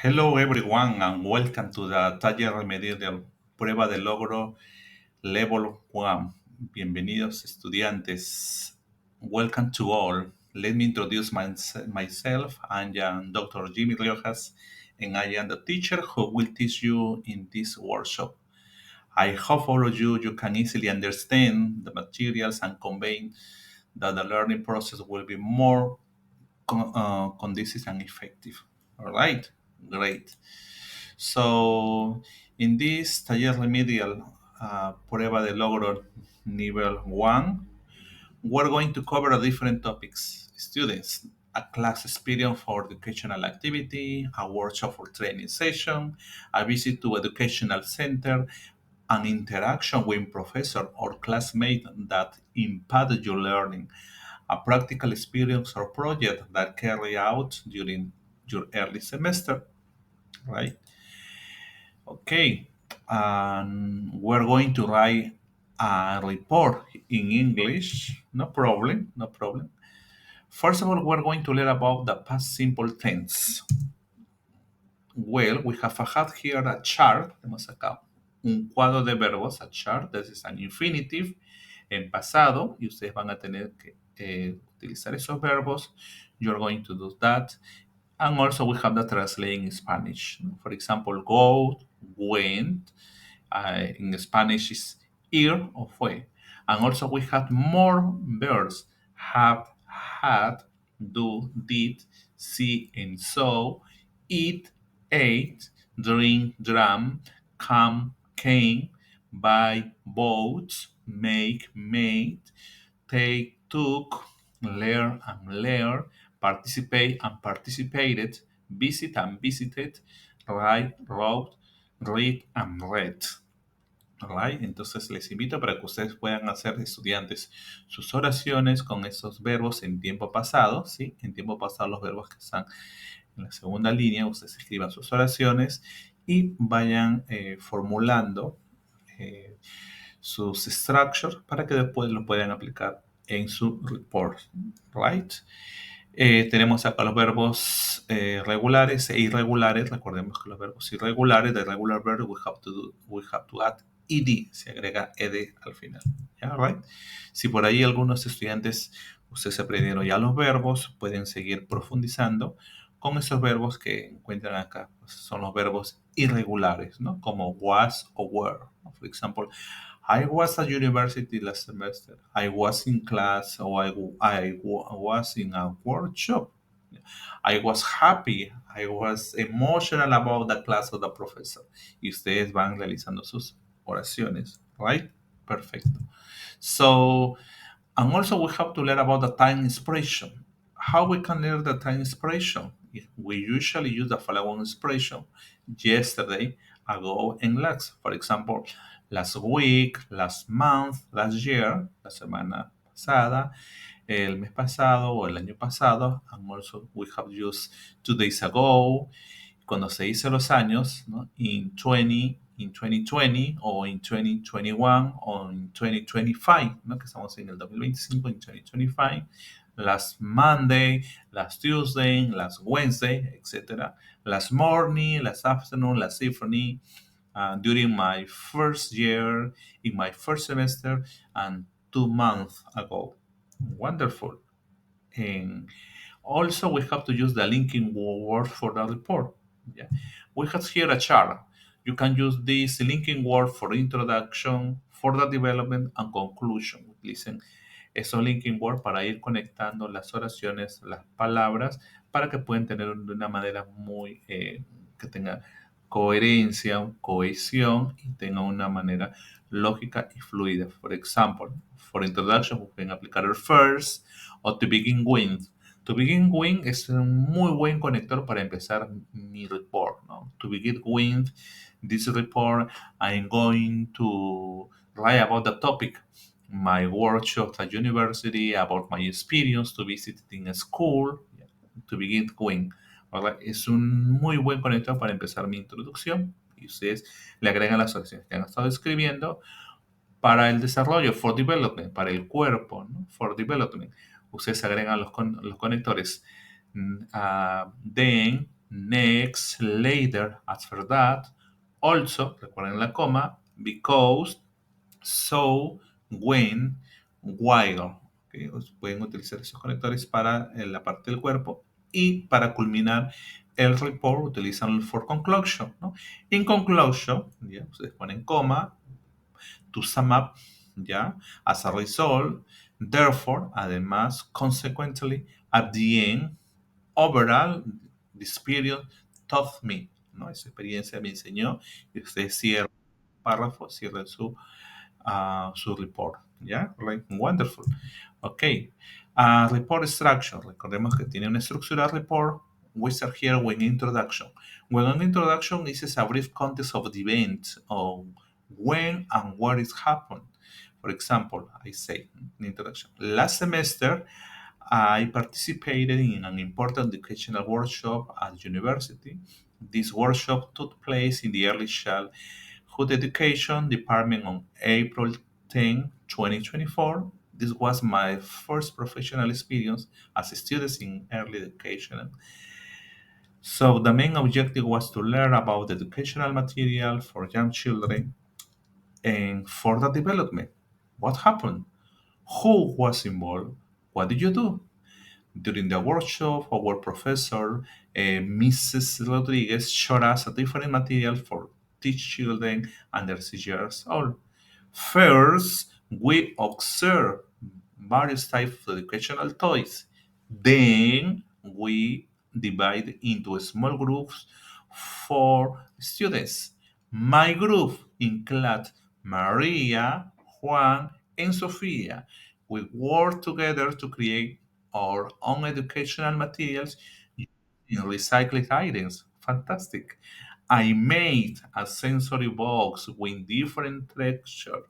Hello everyone and welcome to the taller Remedial prueba de logro level 1. Bienvenidos estudiantes. Welcome to all. Let me introduce myself. I am Dr. Jimmy Riojas and I am the teacher who will teach you in this workshop. I hope all of you can easily understand the materials and convey that the learning process will be more conducive and effective. All right, great. So, in this taller remedial prueba de logro nivel 1, we're going to cover different topics. Students, a class experience for educational activity, a workshop for training session, a visit to educational center, an interaction with professor or classmate that impacted your learning, a practical experience or project that carry out during your early semester, right? Okay, we're going to write a report in English. No problem, no problem. First of all, we're going to learn about the past simple tense. Well, we have had here a chart. Tenemos acá un cuadro de verbos, a chart. This is an infinitive en pasado y ustedes van a tener que utilizar esos verbos. You're going to do that. And also we have the translating in Spanish. For example, go, went. In Spanish is ir o fue. And also we have more verbs. Have, had, do, did, see, and saw, eat, ate, drink, dram, come, came, buy, bought, make, made, take, took, learn and learn, participate and participated, visit and visited, write, wrote, read and read. Alright, entonces les invito para que ustedes puedan hacer, estudiantes, sus oraciones con esos verbos en tiempo pasado, ¿sí? En tiempo pasado los verbos que están en la segunda línea, ustedes escriban sus oraciones y vayan formulando sus structures para que después lo puedan aplicar en su report, right? Tenemos acá los verbos regulares e irregulares. Recordemos que los verbos irregulares, the regular verb, we have to add ed, se agrega ed al final. ¿Ya? Right? Si por ahí algunos estudiantes, ustedes aprendieron ya los verbos, pueden seguir profundizando con esos verbos que encuentran acá. Pues son los verbos irregulares, ¿no? Como was o were. ¿No? For example, I was at university last semester. I was in class or was in a workshop. I was happy. I was emotional about the class of the professor. Y ustedes van realizando sus oraciones, right? Perfecto. So, and also we have to learn about the time expression. How we can learn the time expression? We usually use the following expression: yesterday, ago, and last. For example, last week, last month, last year, la semana pasada, el mes pasado o el año pasado. And also we have used 2 days ago. Cuando se dice los años, ¿no? In 2020 o in 2021 o in 2025, ¿no? Que estamos en el 2025, en 2025, last Monday, last Tuesday, last Wednesday, etc. Last morning, last afternoon, last evening, during my first year, in my first semester, and 2 months ago. Wonderful. And also, we have to use the linking word for the report. Yeah. We have here a chart. You can use this linking word for introduction, further development, and conclusion. Listen, esos linking word para ir conectando las oraciones, las palabras, para que puedan tener de una manera muy, que tenga coherencia, cohesión y tenga una manera lógica y fluida. For example, for introduction, pueden aplicar el first o to begin with. To begin with es un muy buen conector para empezar mi report, ¿no? To begin with this report, I'm going to write about the topic, my workshop at university, about my experience to visit in a school, to begin with. ¿Verdad? Es un muy buen conector para empezar mi introducción y ustedes le agregan las oraciones que han estado escribiendo para el desarrollo, for development, para el cuerpo, ¿no? For development. Ustedes agregan los conectores then, next, later, after that, also, recuerden la coma, because, so, when, while. ¿Ok? Pueden utilizar esos conectores para la parte del cuerpo y para culminar el report utilizan el for conclusion, ¿no? In conclusion, ¿ya? Ustedes ponen coma, to sum up, ¿ya? As a result, therefore, además, consequently, at the end, overall, this period taught me, ¿no? Esa experiencia me enseñó y ustedes cierran el párrafo, cierran su report. ¿Ya? Right? Wonderful. Ok. Report structure. Recordemos que tiene una estructura report. We start here with introduction. When an introduction is a brief context of the event, of when and where it happened. For example, I say in introduction, last semester I participated in an important educational workshop at university. This workshop took place in the early childhood education department on April 10, 2024. This was my first professional experience as a student in early education. So the main objective was to learn about the educational material for young children and for the development. What happened? Who was involved? What did you do? During the workshop, our professor, Mrs. Rodriguez, showed us a different material for teach children under 6 years old. First, we observe various types of educational toys. Then, we divide into small groups for students. My group includes Maria, Juan, and Sofia. We work together to create our own educational materials using recycled items. Fantastic. I made a sensory box with different textures.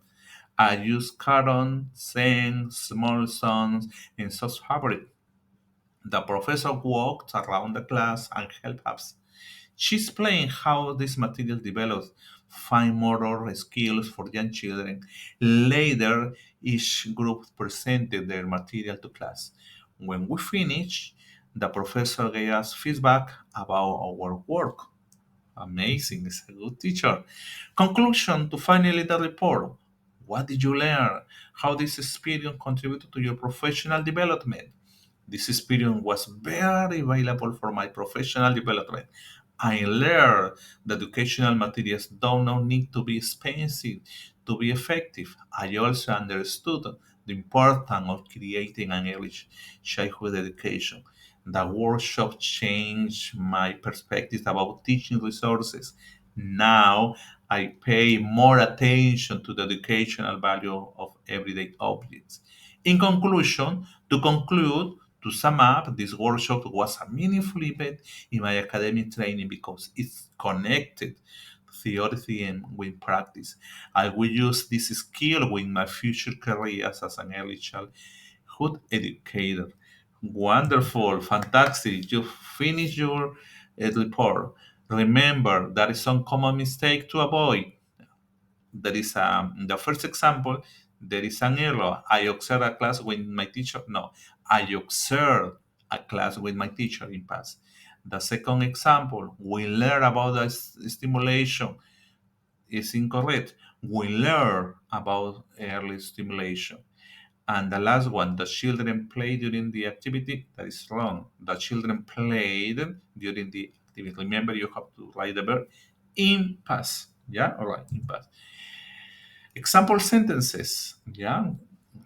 I used carton, sand, small stones, and such fabric. The professor walked around the class and helped us. She explained how this material develops fine motor skills for young children. Later, each group presented their material to class. When we finished, the professor gave us feedback about our work. Amazing, is a good teacher. Conclusion to finally the report. What did you learn? How this experience contributed to your professional development? This experience was very valuable for my professional development. I learned that educational materials do not need to be expensive to be effective. I also understood the importance of creating an early childhood education. The workshop changed my perspective about teaching resources. Now I pay more attention to the educational value of everyday objects. In conclusion, to conclude, to sum up, this workshop was a meaningful event in my academic training because it's connected theory and with practice. I will use this skill with my future career as an early childhood educator. Wonderful, fantastic. You finish your report. Remember, there is some common mistake to avoid. There is the first example, there is an error. I observe a class with my teacher. No, I observe a class with my teacher in past. The second example, we learn about the stimulation is incorrect. We learn about early stimulation. And the last one, the children play during the activity. That is wrong. The children played during the activity. Remember, you have to write the verb in past. Yeah, all right, in past. Example sentences, ¿ya?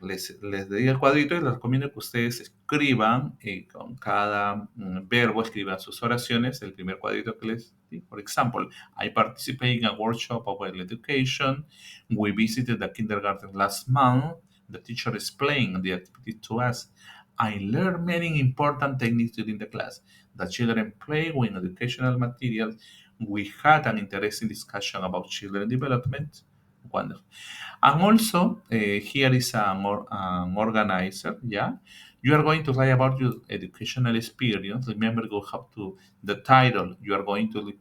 Les doy el cuadrito y les recomiendo que ustedes escriban con cada verbo, escriban sus oraciones, el primer cuadrito que les di. For example, I participated in a workshop about education. We visited the kindergarten last month. The teacher explained the activity to us. I learned many important techniques during the class. The children play with educational materials. We had an interesting discussion about children development. Wonderful. And also, here is an organizer, yeah? You are going to write about your educational experience. Remember, you have to, the title, you are going to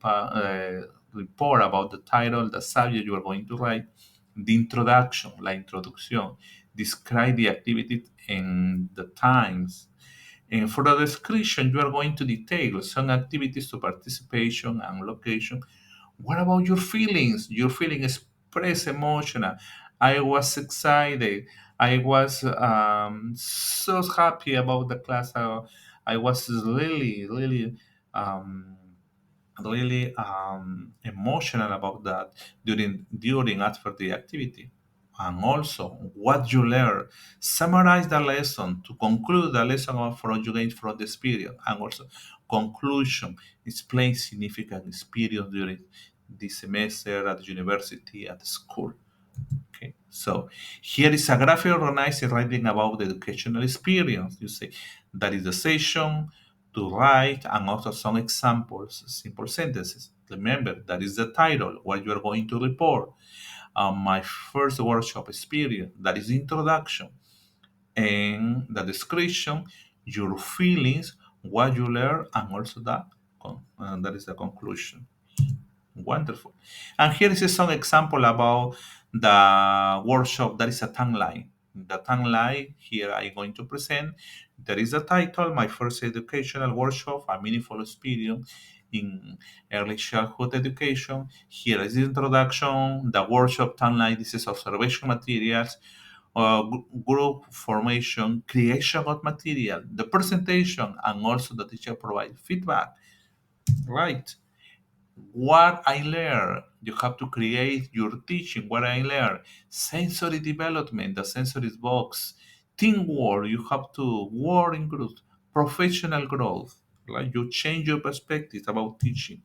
report about the title, the subject you are going to write, the introduction, la introducción, describe the activity and the times, And for the description, you are going to detail some activities to participation and location. What about your feelings? Your feeling express emotional. I was excited. I was so happy about the class. I was um, really emotional about that during after the activity. And also what you learn, summarize the lesson to conclude the lesson from you gain from the experience, and also conclusion, explain significant experience during this semester at the university, at the school. Okay, so here is a graphic organized writing about the educational experience. You say that is the session to write, and also some examples, simple sentences. Remember, that is the title, what you are going to report. My first workshop experience, that is the introduction, and the description, your feelings, what you learn, and also that is the conclusion. Wonderful. And here is some example about the workshop. That is a timeline. The timeline here I'm going to present. There is a title, My First Educational Workshop, A Meaningful Experience in Early Childhood Education. Here is the introduction, the workshop timeline. This is observation materials, group formation, creation of material, the presentation, and also the teacher provide feedback. Right, what I learned. You have to create your teaching, what I learned. Sensory development, the sensory box. Teamwork, you have to work in groups. Professional growth, right? You change your perspective about teaching.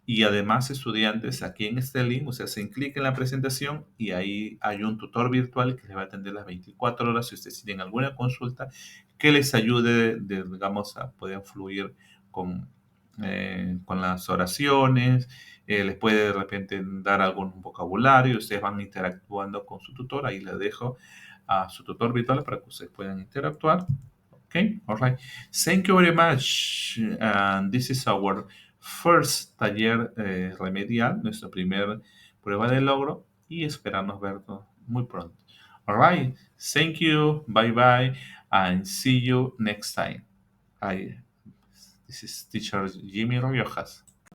Y además, estudiantes, aquí en este link, o sea, hacen clic en la presentación y ahí hay un tutor virtual que les va a atender las 24 horas si ustedes tienen alguna consulta que les ayude, digamos, a poder fluir con las oraciones, les puede de repente dar algún vocabulario, ustedes van interactuando con su tutor, ahí les dejo a su tutor virtual para que ustedes puedan interactuar. Okay, all right. Thank you very much. And this is our first taller remedial, nuestra primer prueba de logro, y esperamos vernos muy pronto. All right. Thank you. Bye bye. And see you next time. I, this is teacher Jimmy Riojas.